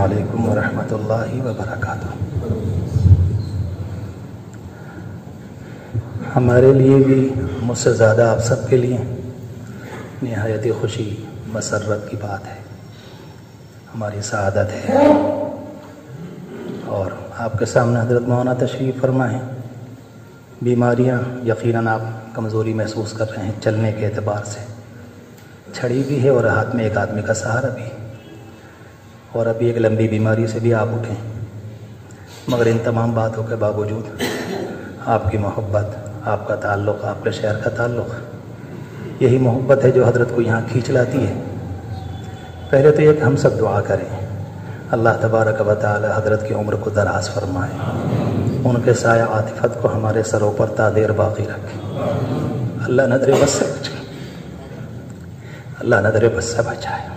علیکم ورحمۃ اللہ وبرکاتہ۔ ہمارے لیے بھی مجھ سے زیادہ آپ سب کے لیے نہایت خوشی مسرت کی بات ہے، ہماری سعادت ہے، اور آپ کے سامنے حضرت مولانا تشریف فرما ہے۔ بیماریاں یقیناً آپ کمزوری محسوس کر رہے ہیں، چلنے کے اعتبار سے چھڑی بھی ہے اور ہاتھ میں ایک آدمی کا سہارا بھی، اور ابھی ایک لمبی بیماری سے بھی آپ اٹھیں، مگر ان تمام باتوں کے باوجود آپ کی محبت، آپ کا تعلق، آپ کے شہر کا تعلق، یہی محبت ہے جو حضرت کو یہاں کھینچ لاتی ہے۔ پہلے تو یہ کہ ہم سب دعا کریں، اللہ تبارک و تعالی حضرت کی عمر کو دراز فرمائے، ان کے سایہ عاطفت کو ہمارے سروں پر تا دیر باقی رکھے، اللہ نظر بس سے بچائے، اللہ نظر بس سے بچائے۔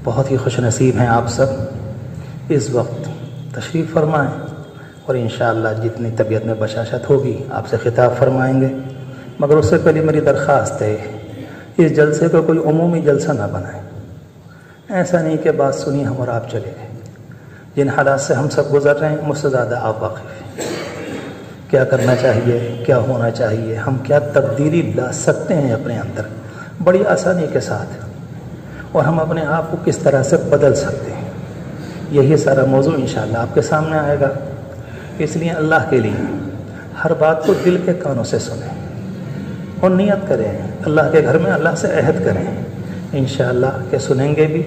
بہت ہی خوش نصیب ہیں آپ سب، اس وقت تشریف فرمائیں، اور انشاءاللہ جتنی طبیعت میں بشاشت ہوگی آپ سے خطاب فرمائیں گے، مگر اس سے پہلے میری درخواست ہے اس جلسے کو کوئی عمومی جلسہ نہ بنائیں۔ ایسا نہیں کہ بات سنی ہم اور آپ چلے گئے، جن حالات سے ہم سب گزر رہے ہیں مجھ سے زیادہ آپ واقف ہیں، کیا کرنا چاہیے، کیا ہونا چاہیے، ہم کیا تبدیلی لا سکتے ہیں اپنے اندر بڑی آسانی کے ساتھ، اور ہم اپنے آپ کو کس طرح سے بدل سکتے ہیں، یہی سارا موضوع انشاءاللہ آپ کے سامنے آئے گا۔ اس لیے اللہ کے لیے ہر بات کو دل کے کانوں سے سنیں اور نیت کریں، اللہ کے گھر میں اللہ سے عہد کریں انشاءاللہ کہ سنیں گے بھی،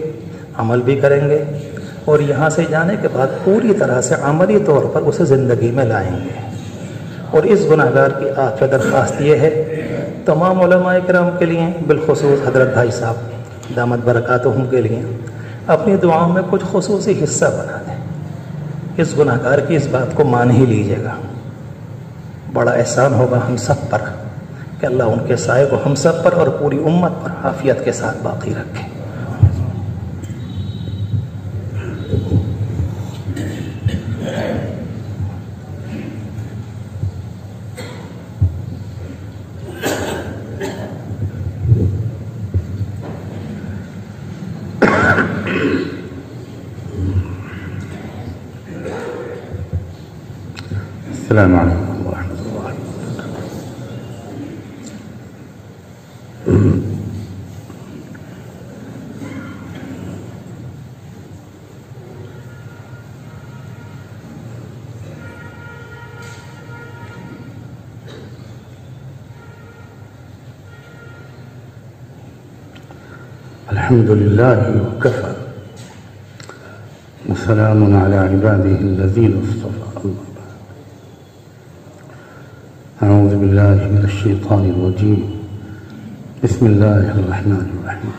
عمل بھی کریں گے، اور یہاں سے جانے کے بعد پوری طرح سے عملی طور پر اسے زندگی میں لائیں گے۔ اور اس گناہگار کی آپ سے درخواست یہ ہے، تمام علماء کرام کے لیے، بالخصوص حضرت بھائی صاحب دامت برکاتہم کے لیے، اپنی دعاؤں میں کچھ خصوصی حصہ بنا دیں۔ اس گناہگار کی اس بات کو مان ہی لیجیے گا، بڑا احسان ہوگا ہم سب پر کہ اللہ ان کے سائے کو ہم سب پر اور پوری امت پر عافیت کے ساتھ باقی رکھے۔ السلام علیکم ورحمۃ اللہ وبرکاتہ۔ الحمد للہ وکفى وسلام علی عباده الذین اصطفى۔ اعوذ باللہ من الشیطان الرجیم، بسم اللہ الرحمن الرحیم۔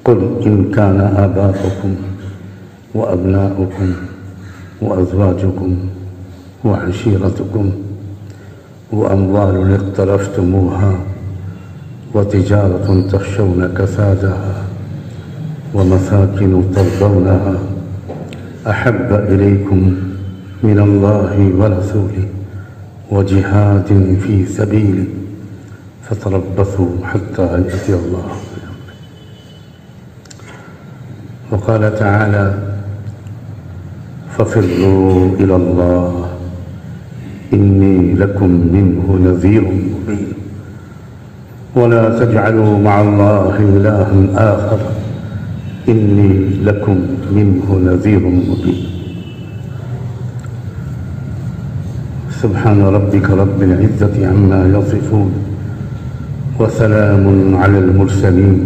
قل ان کان آباؤکم وابناؤکم وازواجکم وعشیرتکم واموال اقترفتموها وتجارة تخشون كسادها ومساكن ترضونها أحب إليكم من الله ورسوله وجهاد في سبيله فتربصوا حتى يأتي الله بأمره۔ وقال تعالى ففروا إلى الله إني لكم منه نذير مبين ولا تجعلوا مع الله إلها آخر إني لكم منه نذير مبين۔ سبحان ربك رب العزة عما يصفون وسلام على المرسلين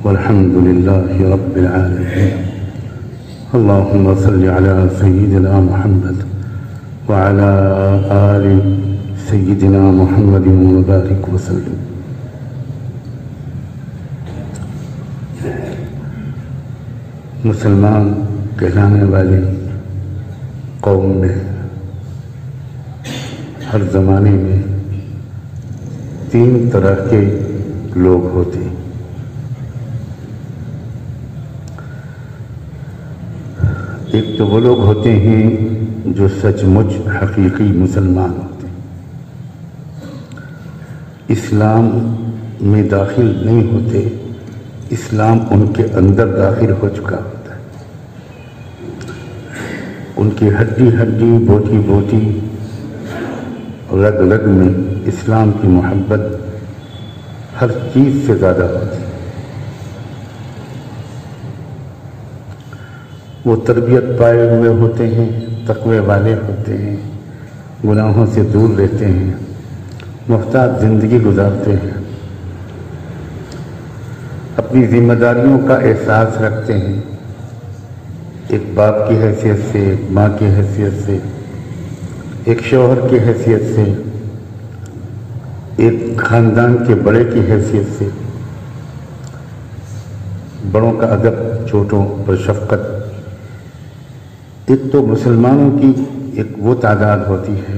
والحمد لله رب العالمين۔ اللهم صل على سيدنا محمد وعلى آل سيدنا محمد وبارك وسلم۔ مسلمان کہلانے والی قوم میں ہر زمانے میں تین طرح کے لوگ ہوتے ہیں۔ ایک تو وہ لوگ ہوتے ہیں جو سچ مچ حقیقی مسلمان ہوتے ہیں، اسلام میں داخل نہیں ہوتے اسلام ان کے اندر داخل ہو چکا ہوتا ہے، ان کی ہڈی ہڈی بوٹی بوٹی رگ رگ میں اسلام کی محبت ہر چیز سے زیادہ ہوتی ہے۔ وہ تربیت پائے ہوئے ہوتے ہیں، تقوی والے ہوتے ہیں، گناہوں سے دور رہتے ہیں، محتاط زندگی گزارتے ہیں، اپنی ذمہ داریوں کا احساس رکھتے ہیں، ایک باپ کی حیثیت سے، ایک ماں کی حیثیت سے، ایک شوہر کی حیثیت سے، ایک خاندان کے بڑے کی حیثیت سے، بڑوں کا ادب، چھوٹوں پر شفقت۔ ایک تو مسلمانوں کی ایک وہ تعداد ہوتی ہے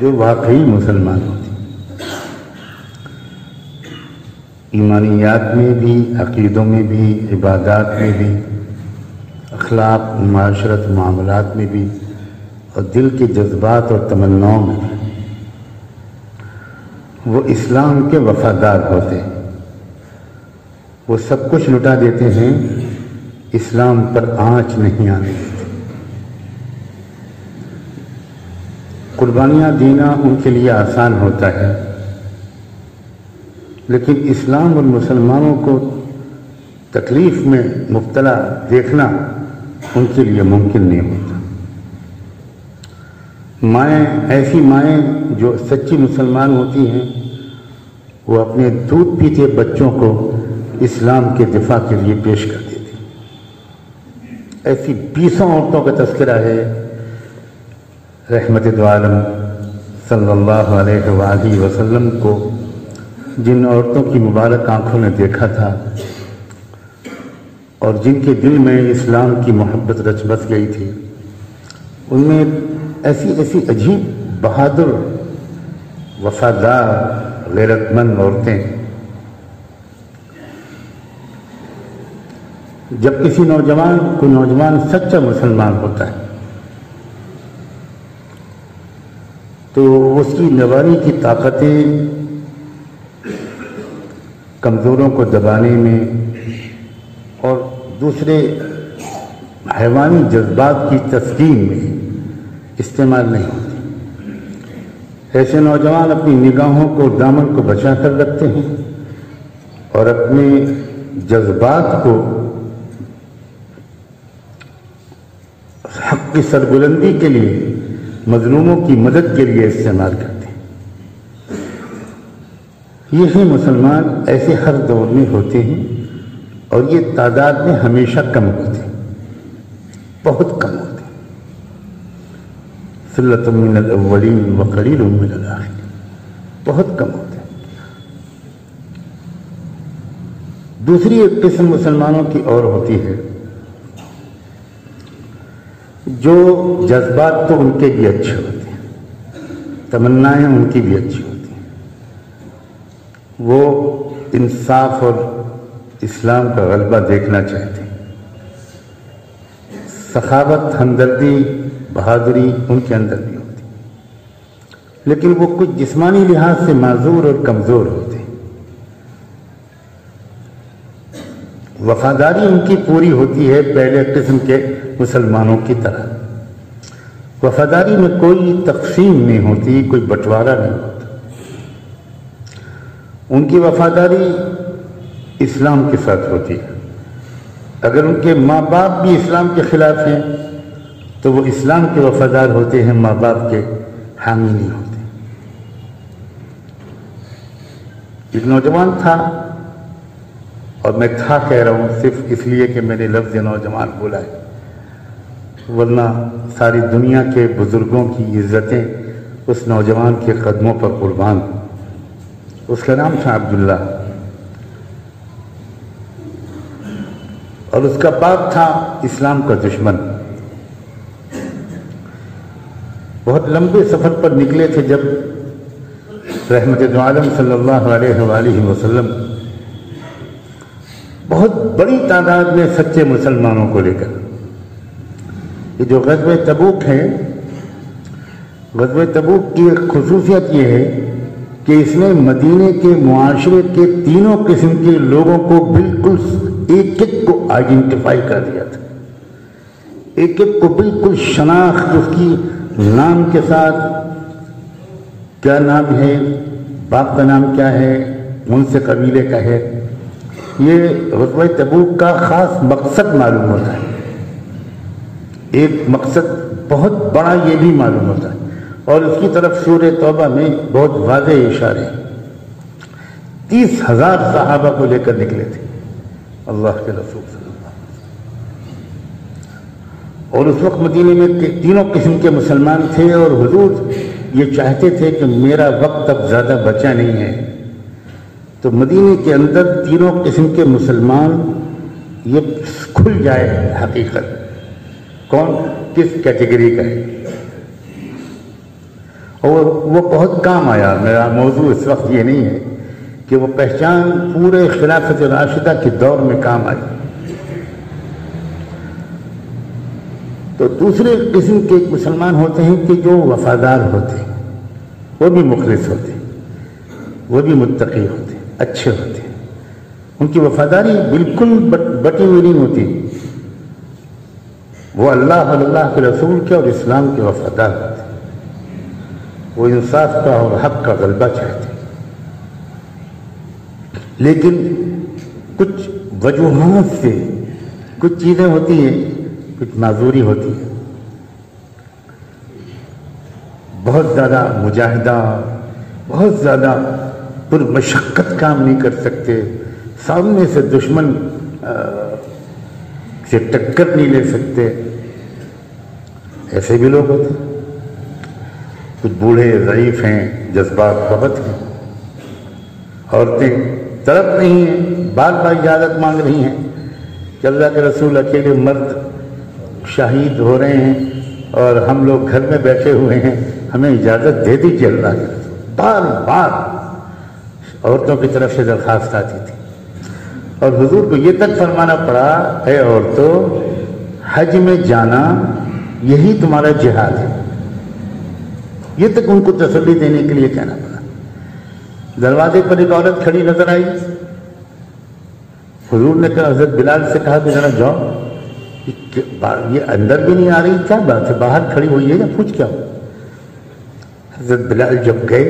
جو واقعی مسلمان ہوتی ہے، ایمانیات میں بھی، عقیدوں میں بھی، عبادات میں بھی، اخلاق، معاشرت، معاملات میں بھی، اور دل کے جذبات اور تمناؤں میں بھی وہ اسلام کے وفادار ہوتے ہیں۔ وہ سب کچھ لٹا دیتے ہیں، اسلام پر آنچ نہیں آنے دیتے۔ قربانیاں دینا ان کے لیے آسان ہوتا ہے، لیکن اسلام اور مسلمانوں کو تکلیف میں مبتلا دیکھنا ان کے لیے ممکن نہیں ہوتا۔ مائیں، ایسی مائیں جو سچی مسلمان ہوتی ہیں، وہ اپنے دودھ پیتے بچوں کو اسلام کے دفاع کے لیے پیش کر دیتی۔ ایسی 20 عورتوں کا تذکرہ ہے رحمت دو عالم صلی اللہ علیہ وآلہ وسلم کو، جن عورتوں کی مبارک آنکھوں نے دیکھا تھا اور جن کے دل میں اسلام کی محبت رچ بس گئی تھی۔ ان میں ایسی ایسی عجیب، بہادر، وفادار، غیرت مند عورتیں۔ جب کسی کوئی نوجوان سچا مسلمان ہوتا ہے تو اس کی نواری کی طاقتیں کمزوروں کو دبانے میں اور دوسرے حیوانی جذبات کی تسکین میں استعمال نہیں ہوتی۔ ایسے نوجوان اپنی نگاہوں کو، دامن کو بچا کر رکھتے ہیں اور اپنے جذبات کو حق کی سربلندی کے لیے، مظلوموں کی مدد کے لیے استعمال کرتے ہیں۔ یہی مسلمان ایسے ہر دور میں ہوتے ہیں، اور یہ تعداد میں ہمیشہ کم ہوتے ہیں، بہت کم ہوتے ہیں۔ ثلۃ من الاولین وقلیل من الاخرین، بہت کم ہوتے ہیں۔ دوسری ایک قسم مسلمانوں کی اور ہوتی ہے، جو جذبات تو ان کے بھی اچھے ہوتے ہیں، تمنائیں ان کی بھی اچھی ہوتی ہیں، وہ انصاف اور اسلام کا غلبہ دیکھنا چاہتے ہیں، سخاوت، ہمدردی، بہادری ان کے اندر بھی ہوتی ہے، لیکن وہ کچھ جسمانی لحاظ سے معذور اور کمزور ہوتے ہیں۔ وفاداری ان کی پوری ہوتی ہے پہلے قسم کے مسلمانوں کی طرح۔ وفاداری میں کوئی تقسیم نہیں ہوتی، کوئی بٹوارا نہیں ہوتا۔ ان کی وفاداری اسلام کے ساتھ ہوتی ہے۔ اگر ان کے ماں باپ بھی اسلام کے خلاف ہیں تو وہ اسلام کے وفادار ہوتے ہیں، ماں باپ کے حامی نہیں ہوتے۔ ایک نوجوان تھا، اور میں تھا کہہ رہا ہوں صرف اس لیے کہ میں نے لفظ نوجوان بولا ہے، ورنہ ساری دنیا کے بزرگوں کی عزتیں اس نوجوان کے قدموں پر قربان۔ اس کا نام تھا عبداللہ، اور اس کا باپ تھا اسلام کا دشمن۔ بہت لمبے سفر پر نکلے تھے جب رحمت دو عالم صلی اللہ علیہ وآلہ وسلم بہت بڑی تعداد میں سچے مسلمانوں کو لے کر، یہ جو غزوہ تبوک ہے، غزوہ تبوک کی ایک خصوصیت یہ ہے کہ اس نے مدینے کے معاشرے کے تینوں قسم کے لوگوں کو بالکل ایک ایک کو آئیڈینٹیفائی کر دیا تھا، ایک ایک کو بالکل شناخت اس کی نام کے ساتھ، کیا نام ہے، باپ کا نام کیا ہے، ان سے قبیلے کا ہے. یہ غزوہ تبوک کا خاص مقصد معلوم ہوتا ہے، ایک مقصد بہت بڑا یہ بھی معلوم ہوتا ہے. اور اس کی طرف سورہ توبہ میں بہت واضح اشارے، 30,000 صحابہ کو لے کر نکلے تھے اللہ کے رسول صلی اللہ علیہ وسلم. اور اس وقت مدینے میں تینوں قسم کے مسلمان تھے، اور حضور یہ چاہتے تھے کہ میرا وقت اب زیادہ بچا نہیں ہے، تو مدینے کے اندر تینوں قسم کے مسلمان یہ کھل جائے حقیقت کون کس کیٹیگری کا ہے. اور وہ بہت کام آیا. میرا موضوع اس وقت یہ نہیں ہے کہ وہ پہچان پورے خلافت راشدہ کے دور میں کام آئی. تو دوسرے قسم کے مسلمان ہوتے ہیں کہ جو وفادار ہوتے ہیں، وہ بھی مخلص ہوتے ہیں، وہ بھی متقی ہوتے ہیں، اچھے ہوتے ہیں. ان کی وفاداری بالکل بٹی ہوئی نہیں ہوتی. وہ اللہ اور اللہ کے رسول کے اور اسلام کے وفادار ہوتے ہیں. وہ انصاف کا اور حق کا غلبہ چاہتے ہیں. لیکن کچھ وجوہات سے کچھ چیزیں ہوتی ہیں، کچھ معذوری ہوتی ہے. بہت زیادہ مجاہدہ، بہت زیادہ پرمشقت کام نہیں کر سکتے، سامنے سے دشمن سے ٹکر نہیں لے سکتے، ایسے بھی لوگ ہوتے ہیں. کچھ بوڑھے ضعیف ہیں، جذبات بہت ہیں. عورتیں طرف نہیں ہیں، بار بار اجازت مانگ رہی ہیں کہ اللہ کے رسول اکیلے مرد شہید ہو رہے ہیں اور ہم لوگ گھر میں بیٹھے ہوئے ہیں، ہمیں اجازت دے دیجیے. اللہ کے رسول بار بار عورتوں کی طرف سے درخواست آتی تھی. اور حضور کو یہ تک فرمانا پڑا، اے عورتوں، حج میں جانا یہی تمہارا جہاد ہے. یہ تک ان کو تسلی دینے کے لیے کہنا پڑا. دروازے پر ایک عورت کھڑی نظر آئی. حضور نے کہا، حضرت بلال سے کہا کہ ذرا جاؤ، یہ اندر بھی نہیں آ رہی، کیا بات ہے، باہر کھڑی ہوئی ہے یا پوچھ کیا ہو. حضرت بلال جب گئے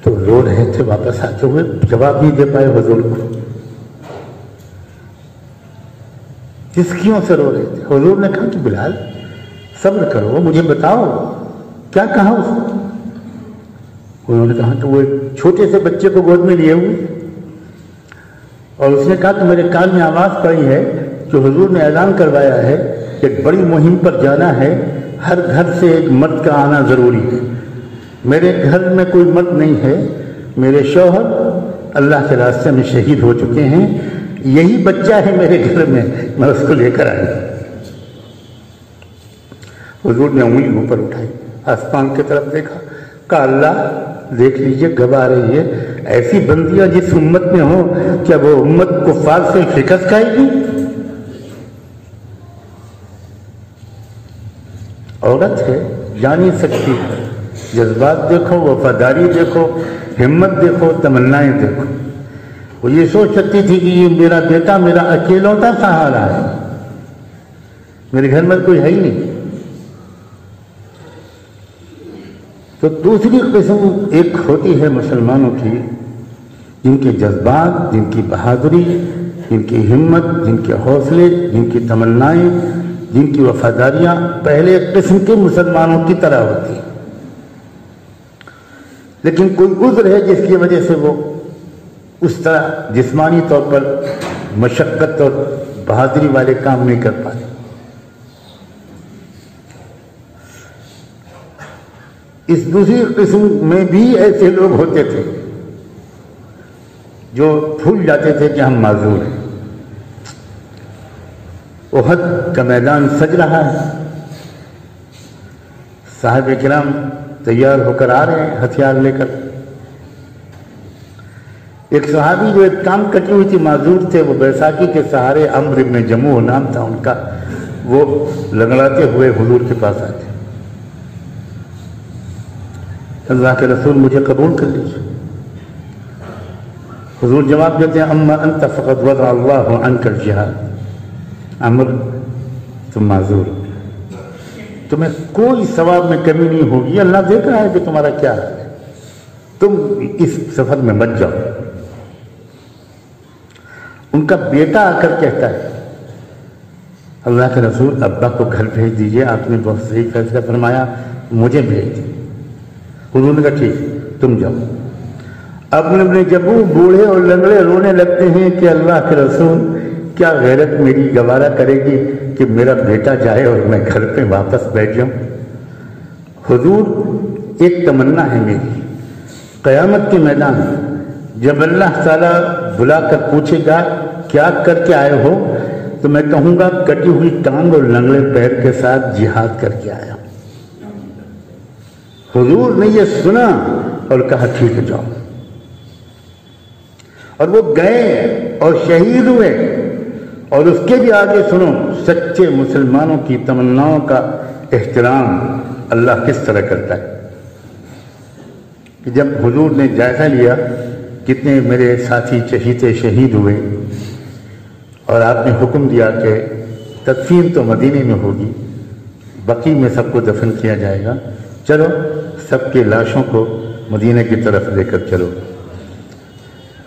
تو رو رہے تھے، واپس آتے ہوئے جواب نہیں دے پائے حضور کو. ہچکیوں سے رو رہے تھے. حضور نے کہا کہ بلال صبر کرو، مجھے بتاؤ کیا کہا اس نے. انہوں نے کہا کہ وہ ایک چھوٹے سے بچے کو گود میں لیے ہوئے، اور اس نے کہا کہ میرے کان میں آواز پڑی ہے کہ حضور نے اعلان کروایا ہے کہ ایک بڑی مہم پر جانا ہے، ہر گھر سے ایک مرد کا آنا ضروری ہے. میرے گھر میں کوئی مرد نہیں ہے، میرے شوہر اللہ کے راستے میں شہید ہو چکے ہیں، یہی بچہ ہے میرے گھر میں اس کو لے کر آئی. حضور نے انگلی اوپر اٹھائی، آسمان کی طرف دیکھا، کہا اللہ دیکھ لیجئے گواہ رہی ہے، ایسی بندیاں جس امت میں ہوں، کیا وہ امت کفار سے شکست کھائے گی؟ عورت ہے، جا نہیں سکتی. جذبات دیکھو، وفاداری دیکھو، ہمت دیکھو، تمنائیں دیکھو. وہ یہ سوچ سکتی تھی کہ یہ میرا بیٹا میرا اکیلوتا سہارا ہے، میرے گھر میں کوئی ہے ہی نہیں. تو دوسری قسم ایک ہوتی ہے مسلمانوں کی، جن کے جذبات، جن کی بہادری، جن کی ہمت، جن کے حوصلے، جن کی تمنائیں، جن کی وفاداریاں پہلے قسم کے مسلمانوں کی طرح ہوتی ہیں. لیکن کوئی عذر ہے جس کی وجہ سے وہ اس طرح جسمانی طور پر مشقت اور بہادری والے کام نہیں کر پاتے. اس دوسری قسم میں بھی ایسے لوگ ہوتے تھے جو بھول جاتے تھے کہ ہم معذور ہیں. احد کا میدان سج رہا ہے، صحابہ کرام تیار ہو کر آ رہے ہیں ہتھیار لے کر. ایک صحابی جو ایک کام کٹی ہوئی تھی، معذور تھے، وہ بیساکھی کے سہارے، عمرو بن جموح نام تھا ان کا، وہ لنگڑاتے ہوئے حضور کے پاس آتے. اللہ کے رسول مجھے قبول کر لیجیے۔ حضور جواب دیتے ہیں اما انت فقد وضع اللہ عنک الجہاد، عمر تم معذور، تمہیں کوئی ثواب میں کمی نہیں ہوگی، اللہ دیکھ رہا ہے کہ تمہارا کیا ہے، تم اس سفر میں مت جاؤ۔ ان کا بیٹا آ کر کہتا ہے اللہ کے رسول ابا کو گھر بھیج دیجئے، آپ نے بہت صحیح فیصلہ فرمایا، مجھے بھیج دیجیے۔ حضور نے کہا ٹھیک تم جاؤ۔ اب اپنے جب وہ بوڑھے اور لنگڑے رونے لگتے ہیں کہ اللہ کے رسول کیا غیرت میری گوارا کرے گی کہ میرا بیٹا جائے اور میں گھر پہ واپس بیٹھ جاؤں۔ حضور ایک تمنا ہے میری، قیامت کے میدان جب اللہ تعالیٰ بلا کر پوچھے گا کیا کر کے آئے ہو، تو میں کہوں گا کٹی ہوئی ٹانگ اور لنگڑے پیر کے ساتھ جہاد کر کے آیا۔ حضور نے یہ سنا اور کہا ٹھیک ہے جاؤ، اور وہ گئے اور شہید ہوئے۔ اور اس کے بھی آگے سنو سچے مسلمانوں کی تمناؤں کا احترام اللہ کس طرح کرتا ہے کہ جب حضور نے جائزہ لیا کتنے میرے ساتھی چہیتے شہید ہوئے، اور آپ نے حکم دیا کہ تدفین تو مدینے میں ہوگی، بقی میں سب کو دفن کیا جائے گا، چلو سب کے لاشوں کو مدینے کی طرف لے کر چلو۔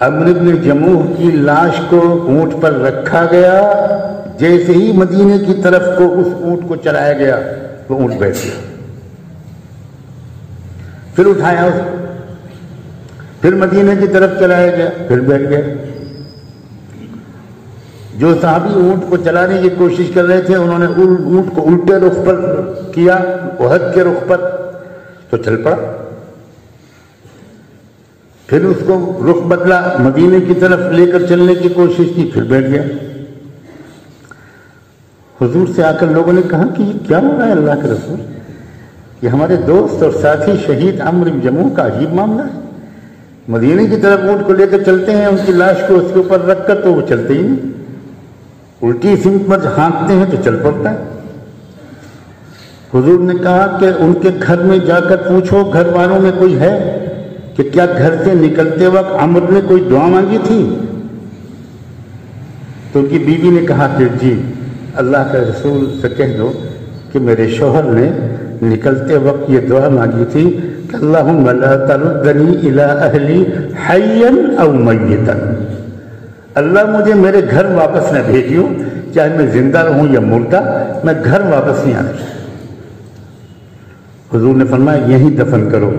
عمرو بن جموح کی لاش کو اونٹ پر رکھا گیا، جیسے ہی مدینے کی طرف کو اس اونٹ کو چلایا گیا وہ اونٹ بیٹھ گیا، پھر اٹھایا اسے، پھر مدینے کی طرف چلایا گیا، پھر بیٹھ گیا۔ جو صحابی اونٹ کو چلانے کی کوشش کر رہے تھے انہوں نے اونٹ کو الٹے رخ پر کیا، احد کے رخ پر، تو چل پڑا، پھر اس کو رخ بدلا، مدینے کی طرف لے کر چلنے کی کوشش کی، پھر بیٹھ گیا۔ حضور سے آ کر لوگوں نے کہا کہ یہ کیا ہو رہا ہے اللہ کے رسول، یہ ہمارے دوست اور ساتھی شہید عمرو بن جموح کا عجیب معاملہ ہے، مدینے کی طرف اونٹ کو لے کر چلتے ہیں، ان کی لاش کو اس کے اوپر رکھ کر تو وہ چلتے ہی نہیں، الٹی سمت پر ہانکتے ہیں تو چل پڑتا ہے۔ حضور نے کہا کہ ان کے گھر میں جا کر پوچھو گھر والوں میں کوئی ہے کہ کیا گھر سے نکلتے وقت عمرو نے کوئی دعا مانگی تھی؟ تو ان کی بیوی نے کہا کہ جی اللہ کے رسول سے کہہ دو کہ میرے شوہر نے نکلتے وقت یہ دعا مانگی تھی کہ اللہم لا تردنی الی اہلی حیا او میتا، اللہ مجھے میرے گھر واپس نہ بھیجیو، چاہے میں زندہ رہوں یا مردہ، میں گھر واپس نہیں آنا چاہتا۔ حضور نے فرمایا یہیں دفن کرو،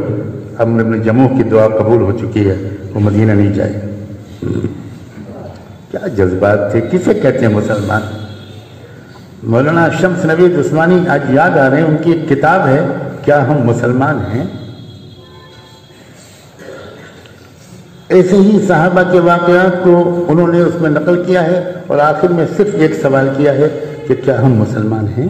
عمرو بن جموح کی دعا قبول ہو چکی ہے، وہ مدینہ نہیں جائے۔ کیا جذبات تھے، کسے کہتے ہیں مسلمان؟ مولانا شمس نوید عثمانی آج یاد آ رہے ہیں، ان کی ایک کتاب ہے کیا ہم مسلمان ہیں؟ ایسے ہی صحابہ کے واقعات کو انہوں نے اس میں نقل کیا ہے، اور آخر میں صرف ایک سوال کیا ہے کہ کیا ہم مسلمان ہیں؟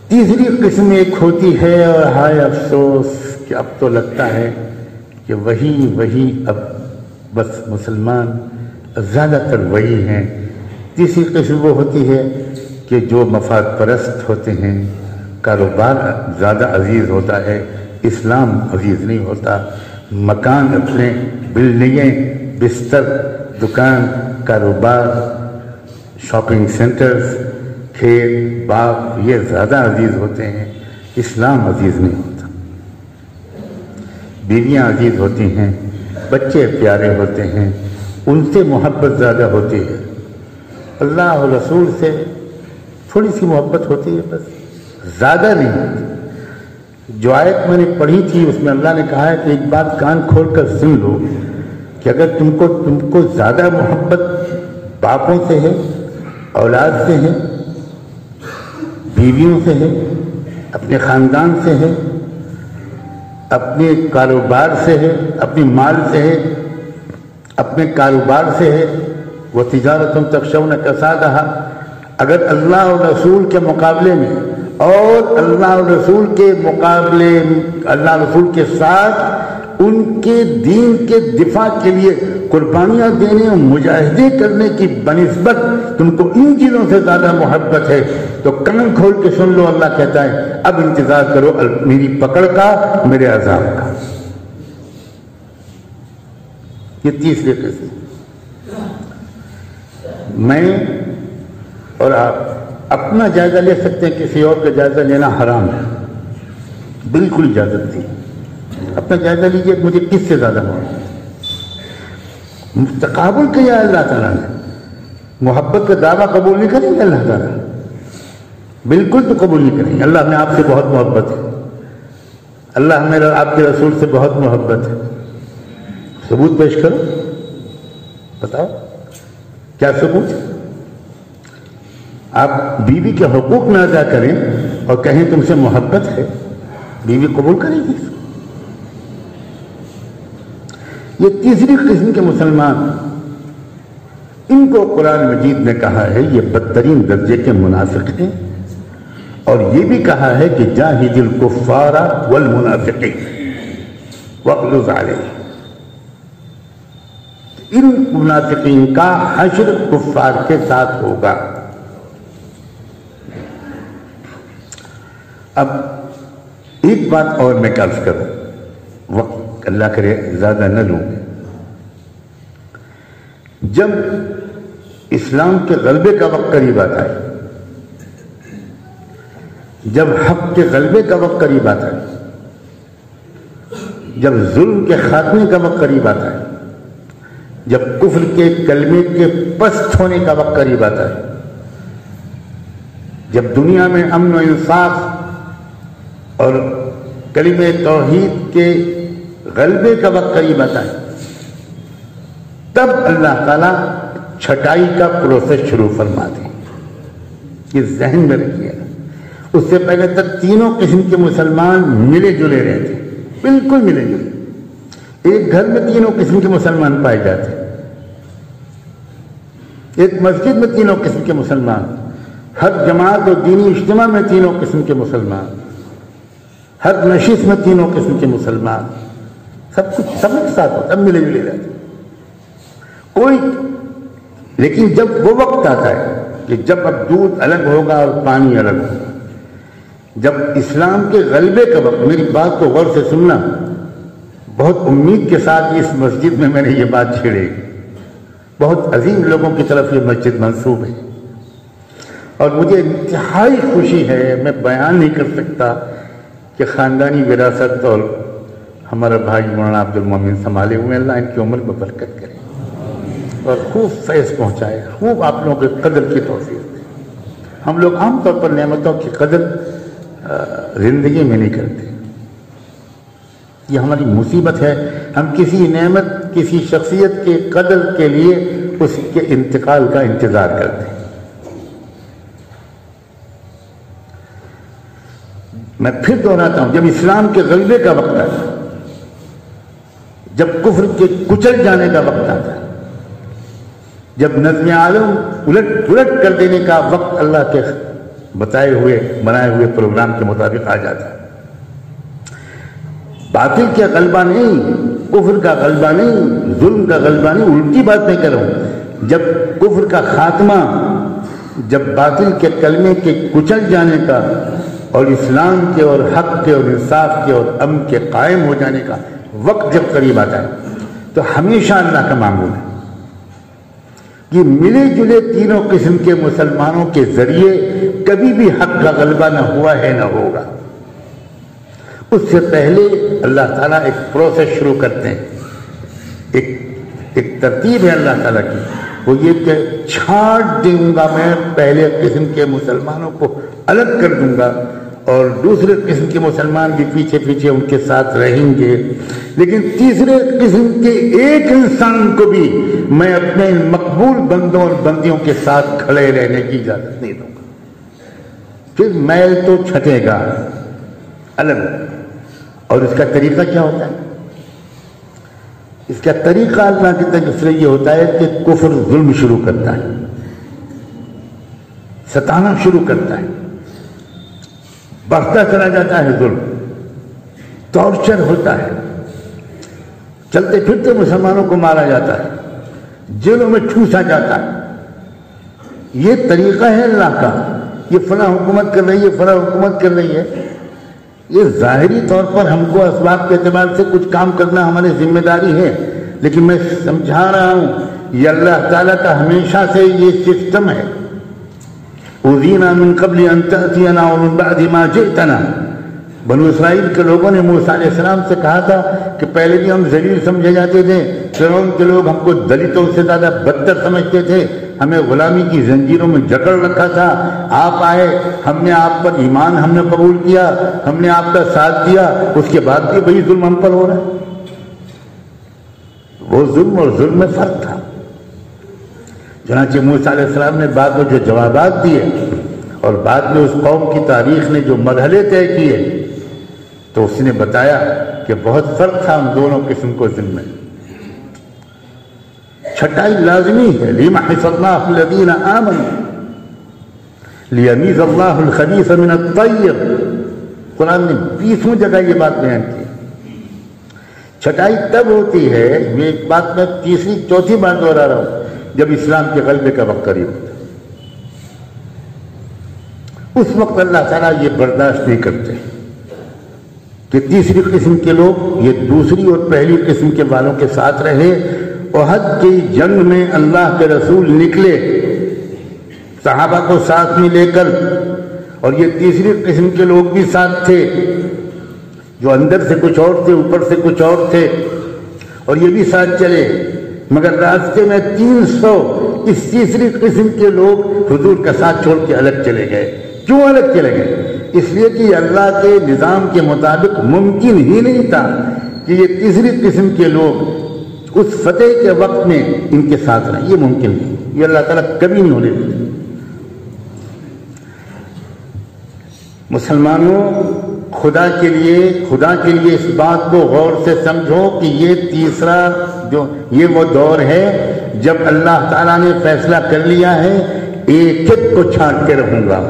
تیسری قسم ایک ہوتی ہے، اور ہائے افسوس کہ اب تو لگتا ہے کہ وہی اب بس مسلمان زیادہ تر وہی ہیں۔ تیسری قسم وہ ہوتی ہے کہ جو مفاد پرست ہوتے ہیں، کاروبار زیادہ عزیز ہوتا ہے، اسلام عزیز نہیں ہوتا، مکان اپنے، بلڈنگیں، بستر، دکان، کاروبار، شاپنگ سینٹرز، کھیت باغ یہ زیادہ عزیز ہوتے ہیں، اسلام عزیز نہیں ہوتا۔ بیویاں عزیز ہوتی ہیں، بچے پیارے ہوتے ہیں، ان سے محبت زیادہ ہوتی ہے، اللہ اور رسول سے تھوڑی سی محبت ہوتی ہے، بس زیادہ نہیں ہوتی۔ جو آیت میں نے پڑھی تھی اس میں اللہ نے کہا ہے کہ ایک بات کان کھول کر سن لو کہ اگر تم کو زیادہ محبت باپوں سے ہے، اولاد سے ہے، بیویوں سے ہے، اپنے خاندان سے ہے، اپنے کاروبار سے ہے، اپنی مال سے ہے، اپنے کاروبار سے ہے، وہ تجارتم تخشون کسادہا، اگر اللہ اور رسول کے مقابلے میں اور اللہ اور رسول کے مقابلے اللہ رسول کے ساتھ ان کے دین کے دفاع کے لیے قربانیاں دینے اور مجاہدے کرنے کی بنسبت تم کو ان چیزوں سے زیادہ محبت ہے تو کان کھول کے سن لو، اللہ کہتا ہے اب انتظار کرو میری پکڑ کا، میرے عذاب کا۔ یہ تیسری قسم۔ میں اور آپ اپنا جائزہ لے سکتے ہیں، کسی اور کا جائزہ لینا حرام ہے، بالکل اجازت نہیں۔ اپنا جائزہ لیجیے مجھے کس سے زیادہ محبت، تقابل کیا اللہ تعالیٰ نے، محبت کا دعویٰ قبول نہیں کریں گے اللہ تعالیٰ، بالکل تو قبول نہیں کریں گے۔ اللہ ہمیں آپ سے بہت محبت ہے، اللہ ہمیں آپ کے رسول سے بہت محبت ہے، ثبوت پیش کرو، بتاؤ کیا ثبوت ہے؟ آپ بیوی کے حقوق نہ ادا کریں اور کہیں تم سے محبت ہے، بیوی قبول کرے گی؟ یہ تیسری قسم کے مسلمان، ان کو قرآن مجید نے کہا ہے یہ بدترین درجے کے منافق ہیں، اور یہ بھی کہا ہے کہ جاہد الکفار والمنافقین واغلظ علیہم، ان منافقین کا حشر کفار کے ساتھ ہوگا۔ اب ایک بات اور میں عرض کروں، وقت اللہ کرے زیادہ نہ لوں، جب اسلام کے غلبے کا وقت قریب آتا ہے، جب حق کے غلبے کا وقت قریب آتا ہے، جب ظلم کے خاتمے کا وقت قریب آتا ہے، جب کفر کے کلمے کے پست ہونے کا وقت قریب آتا ہے، جب دنیا میں امن و انصاف اور کلمہ توحید کے غلبے کا وقت قریب آتا ہے، تب اللہ تعالیٰ چھٹائی کا پروسیس شروع فرماتے ہیں۔ یہ ذہن میں رکھیے، اس سے پہلے تک تینوں قسم کے مسلمان ملے جلے رہتے، بالکل ملے جلے، ایک گھر میں تینوں قسم کے مسلمان پائے جاتے، ایک مسجد میں تینوں قسم کے مسلمان، ہر جماعت اور دینی اجتماع میں تینوں قسم کے مسلمان، ہر نشست میں تینوں قسم کے مسلمان، سب کچھ سب ایک ساتھ ہوتا، سب ملے جلے رہتے کوئی۔ لیکن جب وہ وقت آتا ہے کہ جب اب دودھ الگ ہوگا اور پانی الگ ہوگا، جب اسلام کے غلبے کا وقت، میری بات کو غور سے سننا، بہت امید کے ساتھ اس مسجد میں نے یہ بات چھیڑی، بہت عظیم لوگوں کی طرف یہ مسجد منسوب ہے، اور مجھے انتہائی خوشی ہے، میں بیان نہیں کر سکتا کہ خاندانی وراثت اور ہمارا بھائی مولانا عبد المومن سنبھالے ہوئے، اللہ ان کی عمر میں برکت کرے اور خوب فیض پہنچائے، خوب آپ لوگوں کے قدر کی توفیق دے۔ ہم لوگ عام طور پر نعمتوں کی قدر زندگی میں نہیں کرتے، یہ ہماری مصیبت ہے، ہم کسی نعمت کسی شخصیت کے قدر کے لیے اس کے انتقال کا انتظار کرتے ہیں۔ میں پھر دہراتا ہوں، جب اسلام کے غلبے کا وقت آتا ہے، جب کفر کے کچل جانے کا وقت آتا ہے، جب نظم عالم الٹ کر دینے کا وقت اللہ کے بنائے ہوئے پروگرام کے مطابق آ جاتا ہے، باطل کا غلبہ نہیں، کفر کا غلبہ نہیں، ظلم کا غلبہ نہیں، الٹی بات میں کر رہا ہوں، جب کفر کا خاتمہ، جب باطل کے کلمے کے کچل جانے کا اور اسلام کے اور حق کے اور انصاف کے اور امن کے قائم ہو جانے کا وقت جب قریب آتا ہے، تو ہمیشہ اللہ کا معمول ہے یہ ملے جلے تینوں قسم کے مسلمانوں کے ذریعے کبھی بھی حق کا غلبہ نہ ہوا ہے نہ ہوگا۔ اس سے پہلے اللہ تعالیٰ ایک پروسیس شروع کرتے ہیں، ایک ترتیب ہے اللہ تعالیٰ کی، وہ یہ کہ چھانٹ دوں گا میں پہلے قسم کے مسلمانوں کو الگ کر دوں گا، اور دوسرے قسم کے مسلمان بھی پیچھے پیچھے ان کے ساتھ رہیں گے، لیکن تیسرے قسم کے ایک انسان کو بھی میں اپنے مقبول بندوں اور بندیوں کے ساتھ کھڑے رہنے کی اجازت نہیں دوں گا۔ پھر میل تو چھٹے گا الگ، اور اس کا طریقہ کیا ہوتا ہے؟ اس کا طریقہ اللہ کی طرف سے یہ ہوتا ہے کہ کفر ظلم شروع کرتا ہے، ستانا شروع کرتا ہے، بڑھتا چلا جاتا ہے ظلم، ٹارچر ہوتا ہے، چلتے پھرتے مسلمانوں کو مارا جاتا ہے، جیلوں میں ٹھوسا جاتا ہے. یہ طریقہ ہے اللہ کا. یہ فلاں حکومت کر رہی ہے، فلاں حکومت کر رہی ہے. یہ ظاہری طور پر ہم کو اسباب کے اعتبار سے کچھ کام کرنا ہماری ذمہ داری ہے، لیکن میں سمجھا رہا ہوں یہ اللہ تعالیٰ کا ہمیشہ سے یہ سسٹم ہے. اُذِينَا مِن قَبْلِ أَن تَأْتِيَنَا وَمِن بَعْدِ مَا جِئْتَنَا. بنو اسرائیل کے لوگوں نے موسیٰ علیہ السلام سے کہا تھا کہ پہلے بھی ہم ذلیل سمجھے جاتے تھے، فرعون کے لوگ ہم کو دلتوں سے زیادہ بدتر سمجھتے تھے، ہمیں غلامی کی زنجیروں میں جکڑ رکھا تھا. آپ آئے، ہم نے آپ پر ایمان ہم نے قبول کیا، ہم نے آپ کا ساتھ دیا، اس کے بعد بھی وہی ظلم ہم پر ہو رہا ہے. وہ ظلم اور ظلم میں فرق تھا. چنانچہ موسیٰ علیہ السلام نے بعد میں جو جوابات دیے اور بعد میں اس قوم کی تاریخ نے جو مرحلے طے کیے تو اس نے بتایا کہ بہت فرق تھا ان دونوں قسم کو ظلم میں. چھٹائی لازمی ہے. لِيَمْحِصَ اللَّهُ الَّذِينَ آمَنُوا لِيَمِيزَ اللَّهُ الْخَبِيثَ مِنَ الطَّيِّبِ. قرآن نے 20 جگہ یہ بات بیان کی. چھٹائی تب ہوتی ہے، یہ بات میں تیسری چوتھی بار دوہرا رہا ہوں، جب اسلام کے غلبے کا وقت قریب ہوتا ہے. اس وقت اللہ تعالیٰ یہ برداشت نہیں کرتے کہ تیسری قسم کے لوگ یہ دوسری اور پہلی قسم کے والوں کے ساتھ رہے. احد کی جنگ میں اللہ کے رسول نکلے صحابہ کو ساتھ میں لے کر، اور یہ تیسری قسم کے لوگ بھی ساتھ تھے جو اندر سے کچھ اور تھے، اوپر سے کچھ اور تھے، اور یہ بھی ساتھ چلے. مگر راستے میں 300 اس تیسری قسم کے لوگ حضور کا ساتھ چھوڑ کے الگ چلے گئے. کیوں الگ چلے گئے؟ اس لیے کہ اللہ کے نظام کے مطابق ممکن ہی نہیں تھا کہ یہ تیسری قسم کے لوگ اس فتح کے وقت میں ان کے ساتھ رہیں. یہ ممکن نہیں، یہ اللہ تعالیٰ کبھی نہیں ہونے دیتے. مسلمانوں، خدا کے لیے اس بات کو غور سے سمجھو کہ یہ تیسرا یہ وہ دور ہے جب اللہ تعالیٰ نے فیصلہ کر لیا ہے ایک ایک کو چھانٹ کے رہوں گا،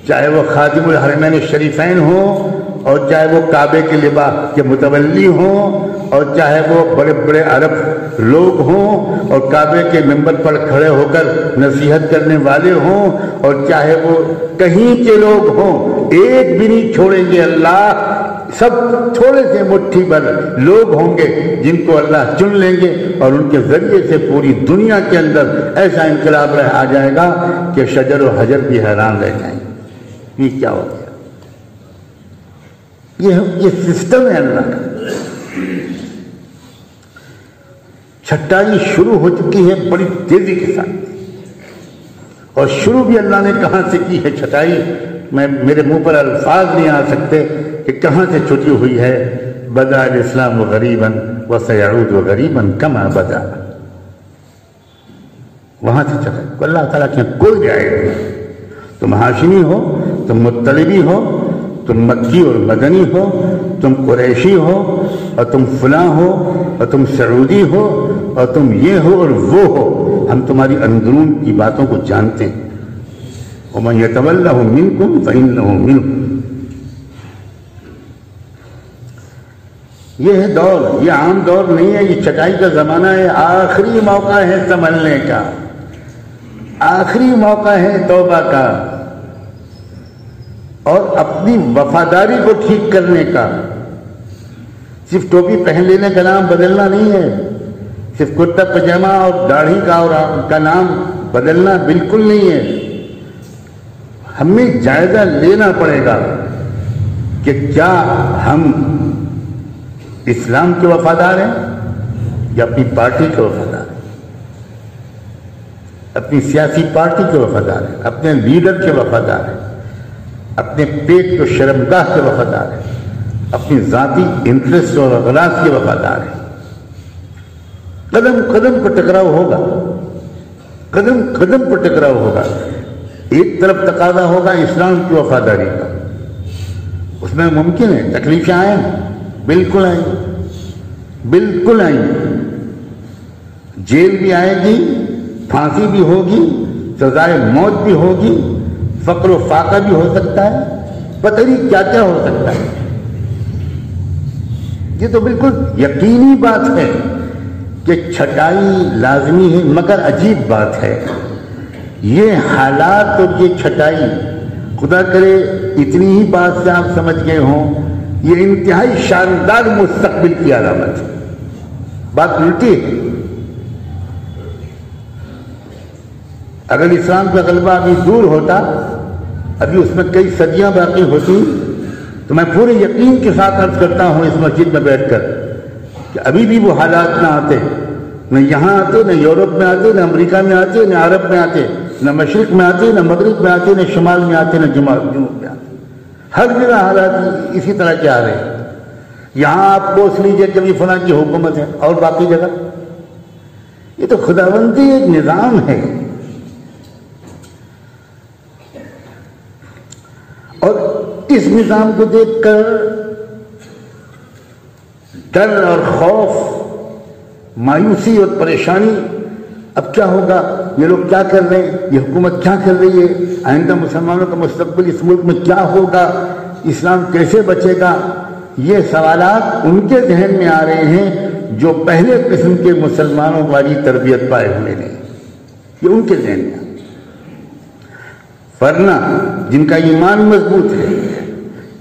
چاہے وہ خادم الحرمین الشریفین ہوں، اور چاہے وہ کعبے کے لباس کے متولی ہوں، اور چاہے وہ بڑے بڑے عرب لوگ ہوں اور کعبے کے ممبر پر کھڑے ہو کر نصیحت کرنے والے ہوں، اور چاہے وہ کہیں کے لوگ ہوں، ایک بھی نہیں چھوڑیں گے اللہ. سب تھوڑے سے مٹھی بھر لوگ ہوں گے جن کو اللہ چن لیں گے، اور ان کے ذریعے سے پوری دنیا کے اندر ایسا انقلاب آ جائے گا کہ شجر و حجر بھی حیران رہ جائیں گے. یہ کیا ہو گیا؟ یہ سسٹم ہے اللہ کا. چھٹائی شروع ہو چکی ہے بڑی تیزی کے ساتھ، اور شروع بھی اللہ نے کہاں سے کی ہے چھٹائی؟ میرے منہ پر الفاظ نہیں آ سکتے کہ کہاں سے چھٹی ہوئی ہے. بدا الاسلام غریباً وسیعود غریباً کما بدا. وہاں سے چلا. اللہ تعالیٰ کے کوئی جائے نہیں. تم ہاشمی ہو، تم مطلبی ہو، تم مکی اور مدنی ہو، تم قریشی ہو، اور تم فلاں ہو، اور تم سعودی ہو، اور تم یہ ہو اور وہ ہو، ہم تمہاری اندرون کی باتوں کو جانتے ہیں. وَمَن يَتَوَلَّهُ مِنكُمْ فَإِنَّهُ مِنْهُمْ. یہ ہے دور، یہ عام دور نہیں ہے، یہ چھٹائی کا زمانہ ہے. آخری موقع ہے سنبھلنے کا، آخری موقع ہے توبہ کا، اور اپنی وفاداری کو ٹھیک کرنے کا. صرف ٹوپی پہن لینے کا نام بدلنا نہیں ہے، صرف کرتا پجامہ اور داڑھی کا نام بدلنا بالکل نہیں ہے. ہمیں جائزہ لینا پڑے گا کہ کیا ہم اسلام کے وفادار ہیں یا اپنی پارٹی کے وفادار ہیں، اپنی سیاسی پارٹی کے وفادار ہیں، اپنے لیڈر کے وفادار ہیں، اپنے پیٹ و شرمگاہ کے وفادار ہیں، اپنی ذاتی انٹرسٹ اور اغراض کے وفادار ہیں. قدم قدم پر ٹکراؤ ہوگا، قدم قدم پر ٹکراؤ ہوگا. ایک طرف تقاضا ہوگا اسلام کی وفاداری کا، اس میں ممکن ہے تکلیفیں آئیں، بالکل آئیں، بالکل آئیں. جیل بھی آئے گی، پھانسی بھی ہوگی، سزائے موت بھی ہوگی، فقر و فاقہ بھی ہو سکتا ہے، پتہ نہیں کیا کیا ہو سکتا ہے. یہ تو بالکل یقینی بات ہے کہ کہ چھٹائی لازمی ہے، مگر عجیب بات ہے یہ حالات اور یہ چھٹائی، خدا کرے اتنی ہی بات سے آپ سمجھ گئے ہوں، یہ انتہائی شاندار مستقبل کی علامت ہے۔ بات الٹی ہے۔ اگر اسلام کا غلبہ ابھی دور ہوتا، ابھی اس میں کئی صدیاں باقی ہوتی، تو میں پورے یقین کے ساتھ عرض کرتا ہوں اس مسجد میں بیٹھ کر کہ ابھی بھی وہ حالات نہ آتے، نہ یہاں آتے، نہ یورپ میں آتے، نہ امریکہ میں آتے، نہ عرب میں آتے، نہ مشرق میں آتے، نہ مغرب میں آتے، نہ شمال میں آتے، نہ جنوب میں آتے۔ ہر جگہ حالات اسی طرح کے آ رہے ہیں۔ یہاں آپ پوچھ لیجئے کہ بھی فلاں کی حکومت ہے، اور باقی جگہ یہ تو خداوندی ایک نظام ہے، اور اس نظام کو دیکھ کر ڈر اور خوف، مایوسی اور پریشانی، اب کیا ہوگا، یہ لوگ کیا کر رہے ہیں، یہ حکومت کیا کر رہی ہے، آئندہ مسلمانوں کا مستقبل اس ملک میں کیا ہوگا، اسلام کیسے بچے گا، یہ سوالات ان کے ذہن میں آ رہے ہیں جو پہلے قسم کے مسلمانوں والی تربیت پائے ہوئے ہیں، یہ ان کے ذہن میں۔ ورنہ جن کا ایمان مضبوط ہے،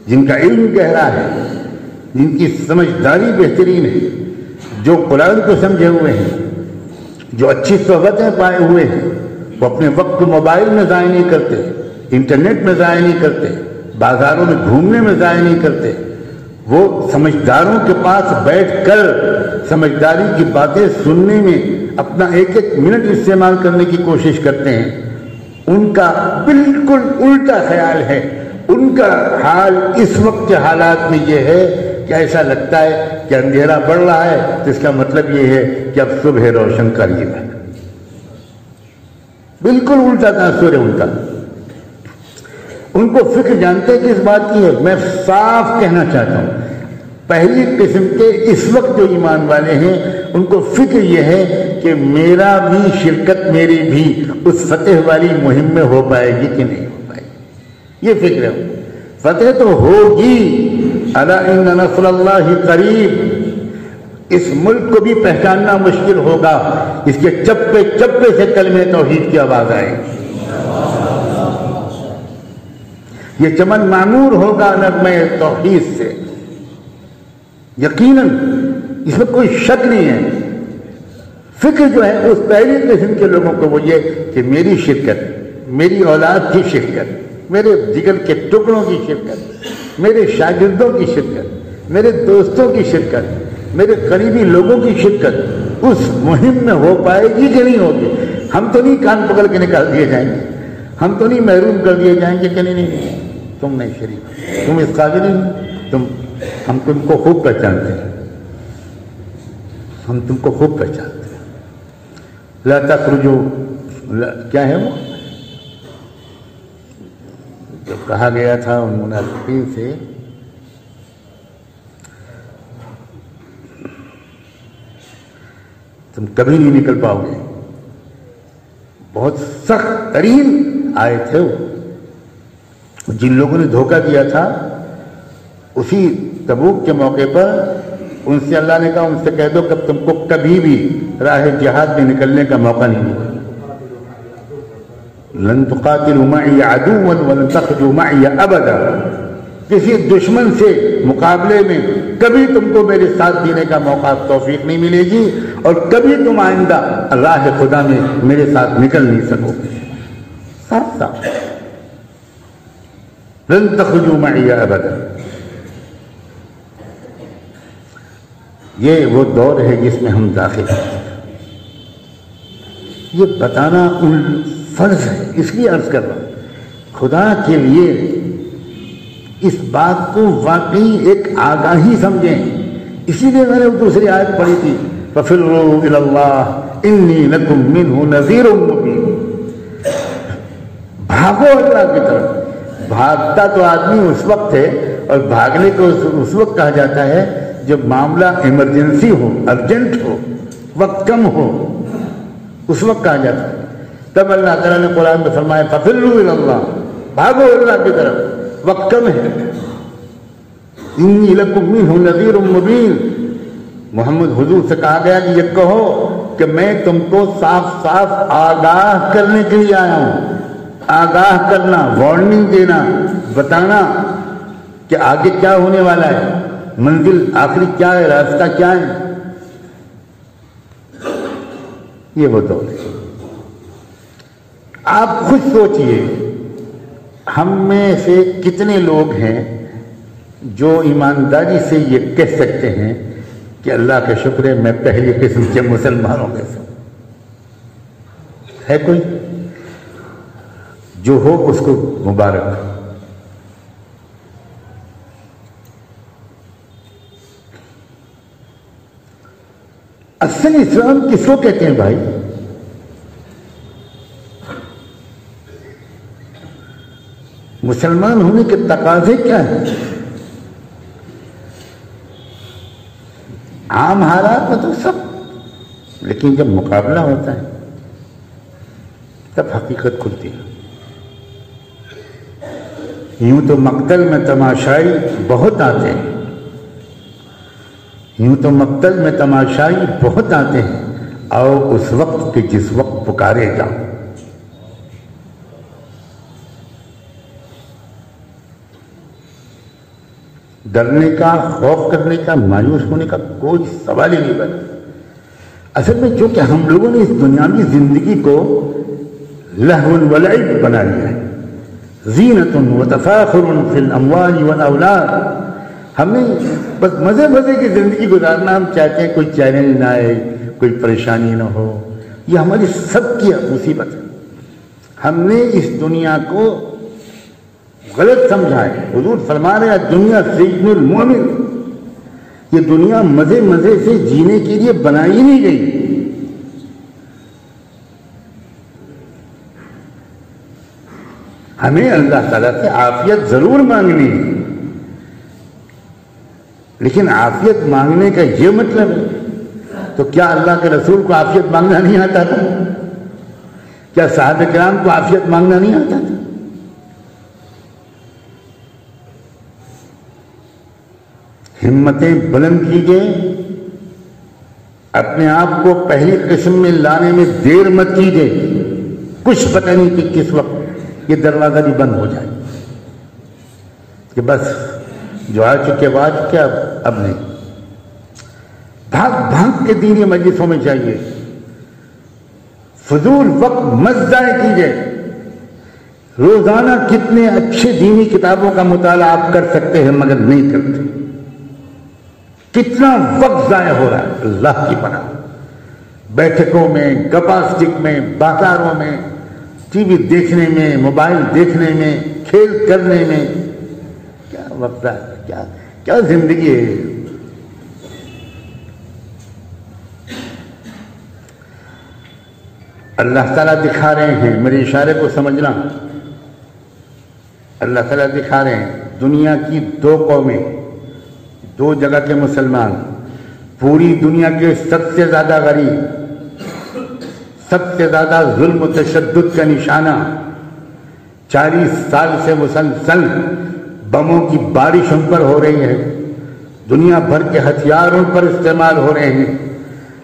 جن کا علم گہرا ہے، جن کی سمجھداری بہترین ہے، جو قرآن کو سمجھے ہوئے ہیں، جو اچھی صحبتیں پائے ہوئے ہیں، وہ اپنے وقت کو موبائل میں ضائع نہیں کرتے، انٹرنیٹ میں ضائع نہیں کرتے، بازاروں میں گھومنے میں ضائع نہیں کرتے، وہ سمجھداروں کے پاس بیٹھ کر سمجھداری کی باتیں سننے میں اپنا ایک ایک منٹ استعمال کرنے کی کوشش کرتے ہیں۔ ان کا بالکل الٹا خیال ہے، ان کا حال اس وقت کے حالات میں یہ ہے کہ ایسا لگتا ہے کہ اندھیرا بڑھ رہا ہے، تو اس کا مطلب یہ ہے کہ اب صبح روشن قریب ہے۔ بالکل الٹا تاثر ہے ان کا۔ ان کو فکر جانتے کہ اس بات کی ہے، میں صاف کہنا چاہتا ہوں، پہلی قسم کے اس وقت جو ایمان والے ہیں ان کو فکر یہ ہے کہ میرا بھی شرکت، میری بھی اس فتح والی مہم میں ہو پائے گی کہ نہیں ہو پائے گی، یہ فکر ہے۔ فتح تو ہوگی، الا ان نصر اللہ قریب۔ اس ملک کو بھی پہچاننا مشکل ہوگا، اس کے چپے چپے سے کلمہ توحید کی آواز آئے گی، یہ چمن معمور ہوگا نغمہ توحید سے، یقیناً اس میں کوئی شک نہیں ہے۔ فکر جو ہے اس پہلی قسم کے لوگوں کو وہ یہ کہ میری شرکت، میری اولاد کی شرکت، میرے جگر کے ٹکڑوں کی شرکت، میرے شاگردوں کی شرکت، میرے دوستوں کی شرکت، میرے قریبی لوگوں کی شرکت اس مہم میں ہو پائے گی کہ نہیں ہوگی۔ ہم تو نہیں کان پکڑ کے نکال دیے جائیں گے، ہم تو نہیں محروم کر دیے جائیں گے کہ نہیں تم نہیں شریک، تم اس قابل نہیں، ہم تم کو خوب پہچانتے ہیں، ہم تم کو خوب پہچانتے ہیں۔ لا تخرجوا، کیا ہے وہ جو کہا گیا تھا ان منافقین سے، تم کبھی نہیں نکل پاؤ گے، بہت سخت ترین آیت ہے وہ۔ جن لوگوں نے دھوکہ دیا تھا اسی تبوک کے موقع پر ان سے اللہ نے کہا ان سے کہہ دو کہ تم کو کبھی بھی راہ جہاد میں نکلنے کا موقع نہیں ملے گا، لن تقاتلوا معي عدوا ولن تخرجوا معي ابدا، کسی دشمن سے مقابلے میں کبھی تم کو میرے ساتھ دینے کا موقع توفیق نہیں ملے گی، اور کبھی تم آئندہ راہ خدا میں میرے ساتھ نکل نہیں سکو گے۔ صاف صاف لن تخرجوا معي ابدا۔ یہ وہ دور ہے جس میں ہم داخل ہیں، یہ بتانا فرض ہے، اس لیے عرض کر رہا ہوں خدا کے لیے اس بات کو واقعی ایک آگاہی سمجھیں۔ اسی لیے میں نے دوسری آیت پڑھی تھی، فَفِرُّوا إِلَى اللَّهِ إِنِّي لَكُمْ مِنْهُ نَذِيرٌ مُبِينٌ، بھاگو اللہ کی طرف۔ بھاگتا تو آدمی اس وقت ہے، اور بھاگنے کو اس وقت کہا جاتا ہے جب معاملہ ایمرجنسی ہو، ارجنٹ ہو، وقت کم ہو، اس وقت کہا جاتا ہے۔ تب اللہ تعالیٰ نے قرآن میں فرمایا فَفِرُّوا إِلَى اللَّهِ، بھاگو اللہ کی طرف، وقت کم ہے۔ إِنِّي لَكُمْ مِنْهُ نَذِيرٌ مُبِينٌ، محمد حضور سے کہا گیا کہ یہ کہو کہ میں تم کو صاف صاف آگاہ کرنے کے لیے آیا ہوں. آگاہ کرنا، وارننگ دینا، بتانا کہ آگے کیا ہونے والا ہے، منزل آخری کیا ہے، راستہ کیا ہے. یہ وہ دور ہے. آپ خود سوچئے ہم میں سے کتنے لوگ ہیں جو ایمانداری سے یہ کہہ سکتے ہیں کہ اللہ کا شکر ہے میں پہلی قسم کے مسلمانوں میں سے. ہے کوئی؟ جو ہو اس کو مبارک. اصل اسلام کس کو کہتے ہیں بھائی؟ مسلمان ہونے کے تقاضے کیا ہیں؟ عام حالات میں تو سب، لیکن جب مقابلہ ہوتا ہے تب حقیقت کھلتی ہے. یوں تو مقتل میں تماشائی بہت آتے ہیں، یوں تو مقتل میں تماشائی بہت آتے ہیں، آؤ اس وقت کے جس وقت پکارے جاؤ. ڈرنے کا، خوف کرنے کا، مایوس ہونے کا کوئی سوال ہی نہیں بنا. اصل میں چونکہ ہم لوگوں نے اس دنیاوی زندگی کو لہو و لعب بنا لیا ہے، زینت و تفاخر فی الاموال والاولاد. ہمیں بس مزے مزے کی زندگی گزارنا ہم چاہتے ہیں، کوئی چیلنج نہ آئے، کوئی پریشانی نہ ہو. یہ ہماری سب کی مصیبت ہے. ہم نے اس دنیا کو غلط سمجھا ہے. حضور فرما رہے ہیں دنیا سجن المومن. یہ دنیا مزے مزے سے جینے کے لیے بنائی نہیں گئی. ہمیں اللہ تعالیٰ سے عافیت ضرور مانگنی ہے، لیکن عافیت مانگنے کا یہ مطلب ہے تو کیا اللہ کے رسول کو عافیت مانگنا نہیں آتا تھا؟ کیا صحابہ کرام کو عافیت مانگنا نہیں آتا تھا؟ ہمتیں بلند کیجیے، اپنے آپ کو پہلی قسم میں لانے میں دیر مت کیجیے. کچھ پتہ نہیں کہ کس وقت یہ دروازہ بھی بند ہو جائے کہ بس جو آ چکے وہ آ چکے، اب نہیں. بھاگ بھاگ کے دینی مجلسوں میں چاہیے. فضول وقت مت ضائع کیجیے. روزانہ کتنے اچھے دینی کتابوں کا مطالعہ آپ کر سکتے ہیں مگر نہیں کرتے. کتنا وقت ضائع ہو رہا ہے اللہ کی پناہ. بیٹھکوں میں، گپا سٹک میں، بازاروں میں، ٹی وی دیکھنے میں، موبائل دیکھنے میں، کھیل کرنے میں. کیا وقت ہے، کیا زندگی ہے. اللہ تعالیٰ دکھا رہے ہیں، میرے اشارے کو سمجھنا. اللہ تعالیٰ دکھا رہے ہیں دنیا کی دو قومیں، دو جگہ کے مسلمان، پوری دنیا کے سب سے زیادہ غریب، سب سے زیادہ ظلم و تشدد کا نشانہ. 40 سال سے مسلسل بموں کی بارش ان پر ہو رہی ہے، دنیا بھر کے ہتھیار ان پر استعمال ہو رہے ہیں.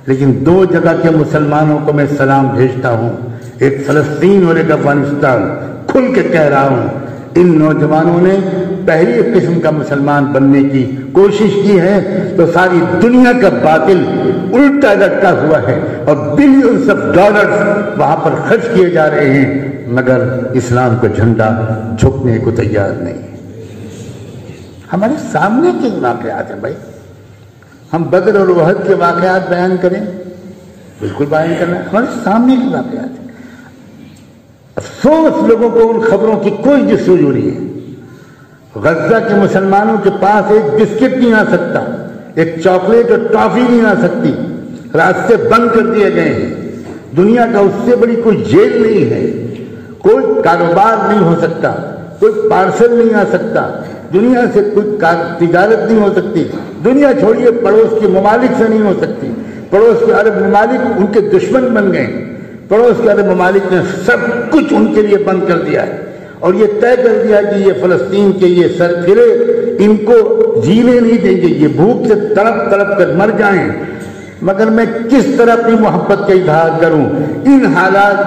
لیکن دو جگہ کے مسلمانوں کو میں سلام بھیجتا ہوں، ایک فلسطین اور ایک افغانستان. کھل کے کہہ رہا ہوں ان نوجوانوں نے پہلی قسم کا مسلمان بننے کی کوشش کی ہے تو ساری دنیا کا باطل الٹا لٹکا ہوا ہے اور بلینز آف ڈالرز وہاں پر خرچ کیے جا رہے ہیں، مگر اسلام کا جھنڈا جھکنے کو تیار نہیں. ہمارے سامنے کے واقعات ہیں بھائی. ہم بدر اور احد کے واقعات بیان کریں، بالکل بیان کرنا، ہمارے سامنے کے واقعات ہیں. افسوس لوگوں کو ان خبروں کی کوئی جستجو نہیں ہے. غزہ کے مسلمانوں کے پاس ایک بسکٹ نہیں آ سکتا، ایک چاکلیٹ اور ٹافی نہیں آ سکتی. راستے بند کر دیے گئے ہیں. دنیا کا اس سے بڑی کوئی جیل نہیں ہے. کوئی کاروبار نہیں ہو سکتا، کوئی پارسل نہیں آ سکتا، دنیا سے کوئی تجارت نہیں ہو سکتی. دنیا چھوڑیے پڑوس کے ممالک سے نہیں ہو سکتی. پڑوس کے عرب ممالک ان کے دشمن بن گئے. پڑوس کے عرب ممالک نے سب کچھ ان کے لیے بند کر دیا ہے اور یہ طے کر دیا کہ یہ فلسطین کے یہ سرکھرے ان کو جینے نہیں دیں گے، یہ بھوک سے تڑپ تڑپ کر مر جائیں، مگر میں کس طرح اپنی محبت کا اظہار کروں؟ ان حالات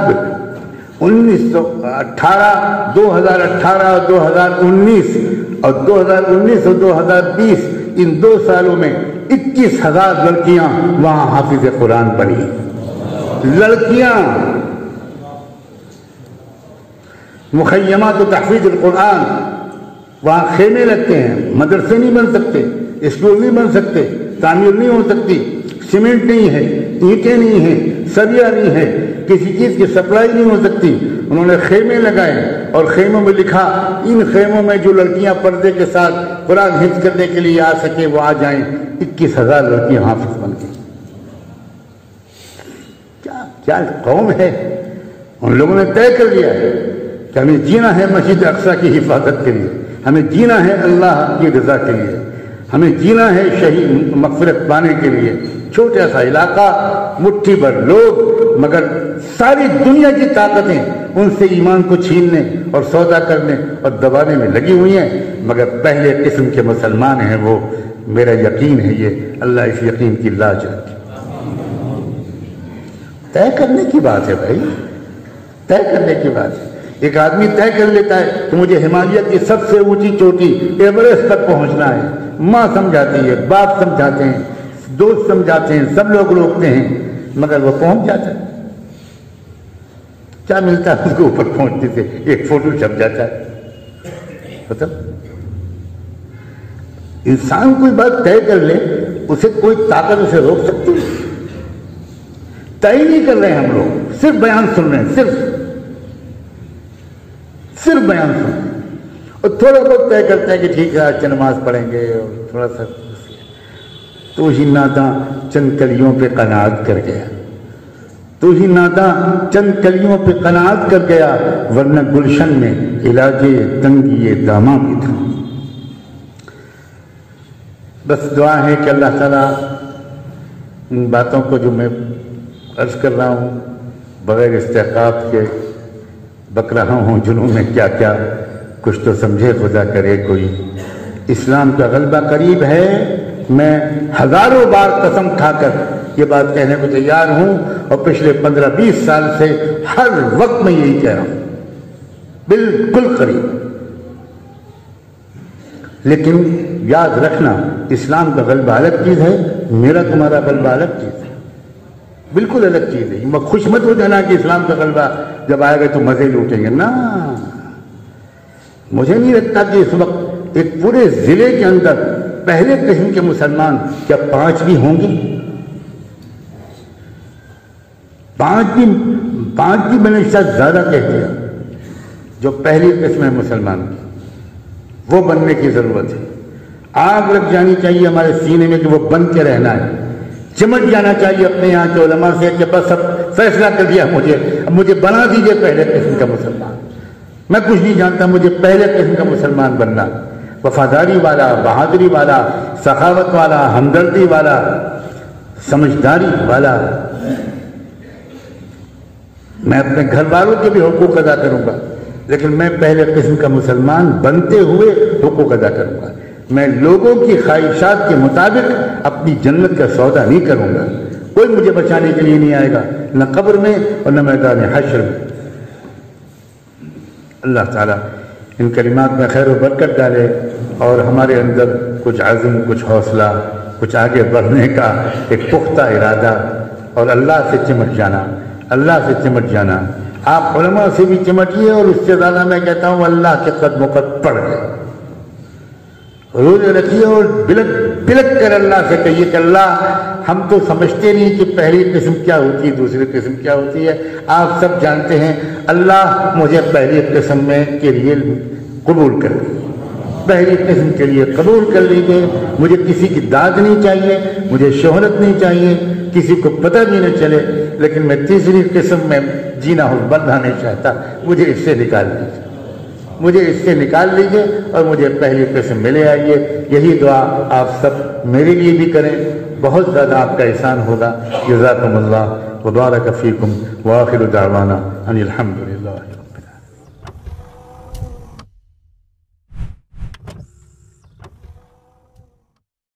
2018 اور 2019 اور 2019 اور 2020 ان 2 سالوں میں 21,000 لڑکیاں وہاں حافظ قرآن بنی، لڑکیاں مخیمات و تحفیظ القرآن، وہاں خیمے لگتے ہیں، مدرسے نہیں بن سکتے، اسکول نہیں بن سکتے، تعمیر نہیں ہو سکتی، سیمنٹ نہیں ہے، اینٹیں نہیں ہیں، سریا نہیں ہے، کسی چیز کی سپلائی نہیں ہو سکتی، انہوں نے خیمے لگائے اور خیموں میں لکھا ان خیموں میں جو لڑکیاں پردے کے ساتھ قرآن حفظ کرنے کے لیے آ سکے وہ آ جائیں۔ 21,000 لڑکیاں حافظ بن گئی۔ کیا قوم ہے! ان لوگوں نے طے کر لیا ہے کہ ہمیں جینا ہے مسجد اقصیٰ کی حفاظت کے لیے، ہمیں جینا ہے اللہ کی رضا کے لیے، ہمیں جینا ہے شہید مغفرت پانے کے لیے۔ چھوٹا سا علاقہ، مٹھی بھر لوگ، مگر ساری دنیا کی طاقتیں ان سے ایمان کو چھیننے اور سودا کرنے اور دبانے میں لگی ہوئی ہیں، مگر پہلے قسم کے مسلمان ہیں وہ۔ میرا یقین ہے یہ، اللہ اس یقین کی لاج رکھے۔ طے کرنے کی بات ہے بھائی، طے کرنے کی بات ہے۔ ایک آدمی طے کر لیتا ہے کہ مجھے ہمالیہ کی سب سے اونچی چوٹی ایوریسٹ تک پہنچنا ہے، ماں سمجھاتی ہے، باپ سمجھاتے ہیں، دوست سمجھاتے ہیں، سب لوگ روکتے ہیں، مگر وہ پہنچ جاتا ہے۔ کیا ملتا ہے اس کو اوپر پہنچنے سے؟ ایک فوٹو چھپ جاتا ہے۔ مطلب انسان کوئی بات طے کر لے، اسے کوئی طاقت اسے روک سکتی ہے؟ طے نہیں کر رہے ہیں ہم لوگ، صرف بیان سن رہے ہیں، صرف بیان سن رہے ہیں، اور تھوڑا بہت طے کرتے ہیں کہ ٹھیک ہے آج نماز پڑھیں گے، اور تھوڑا سا تو ہی ناداں چند کلیوں پہ قناعت کر گیا، تو ہی ناداں چند کلیوں پہ قناعت کر گیا، ورنہ گلشن میں علاج تنگی داماں بھی تھا۔ بس دعا ہے کہ اللہ تعالیٰ ان باتوں کو جو میں عرض کر رہا ہوں بغیر استحقاق کے بک رہا ہوں، جنوں میں کیا کیا کچھ تو سمجھے خدا کرے کوئی۔ اسلام کا غلبہ قریب ہے، میں ہزاروں بار قسم کھا کر یہ بات کہنے کو تیار ہوں، اور پچھلے 15-20 سال سے ہر وقت میں یہی کہہ رہا ہوں، بالکل قریب۔ لیکن یاد رکھنا اسلام کا غلبہ الگ چیز ہے، میرا تمہارا غلبہ الگ چیز ہے، بالکل الگ چیز ہے۔ خوش مت ہو جانا کہ اسلام کا غلبہ جب آئے گا تو مزے لوٹیں گے، نا، مجھے نہیں لگتا کہ اس وقت ایک پورے ضلع کے اندر پہلے قسم کے مسلمان کیا 5 بھی ہوں گے؟ 5 بھی میں نے شاید زیادہ کہتے ہیں، جو پہلی قسم ہے مسلمان کی، وہ بننے کی ضرورت ہے۔ آگ لگ جانی چاہیے ہمارے سینے میں کہ وہ بن کے رہنا ہے، چمٹ جانا چاہیے اپنے یہاں کے علماء سے کہ بس اب فیصلہ کر دیا اب مجھے بنا دیجئے پہلے قسم کا مسلمان، میں کچھ نہیں جانتا، مجھے پہلے قسم کا مسلمان بننا، وفاداری والا، بہادری والا، سخاوت والا، ہمدردی والا، سمجھداری والا۔ میں اپنے گھر والوں کے بھی حقوق ادا کروں گا، لیکن میں پہلے قسم کا مسلمان بنتے ہوئے حقوق ادا کروں گا۔ میں لوگوں کی خواہشات کے مطابق اپنی جنت کا سودا نہیں کروں گا، کوئی مجھے بچانے کے لیے نہیں آئے گا، نہ قبر میں اور نہ میدان حشر میں۔ اللہ تعالیٰ ان کلمات میں خیر و برکت ڈالے، اور ہمارے اندر کچھ عزم، کچھ حوصلہ، کچھ آگے بڑھنے کا ایک پختہ ارادہ، اور اللہ سے چمٹ جانا، اللہ سے چمٹ جانا۔ آپ علماء سے بھی چمٹیے، اور اس سے زیادہ میں کہتا ہوں اللہ کے قدموں پر پڑ گئے، روزے رکھیے اور بلک کر اللہ سے کہیے کہ اللہ ہم تو سمجھتے نہیں کہ پہلی قسم کیا ہوتی ہے، دوسری قسم کیا ہوتی ہے، آپ سب جانتے ہیں، اللہ مجھے پہلی قسم میں کے لیے قبول کر لیجیے، پہلی قسم کے لیے قبول کر لیجیے۔ مجھے کسی کی داد نہیں چاہیے، مجھے شہرت نہیں چاہیے، کسی کو پتہ بھی نہ چلے، لیکن میں تیسری قسم میں جینا اور مرنا نہیں چاہتا، مجھے اس سے نکال لیجیے، مجھے اس سے نکال لیجیے، اور مجھے پہلی قسم میں لے آئیے۔ یہی دعا آپ سب میرے لیے بھی کریں، بہت زیادہ آپ کا احسان ہوگا۔ جزاکم اللہ وبارک فیکم، وآخر دعوانا ان الحمد للہ۔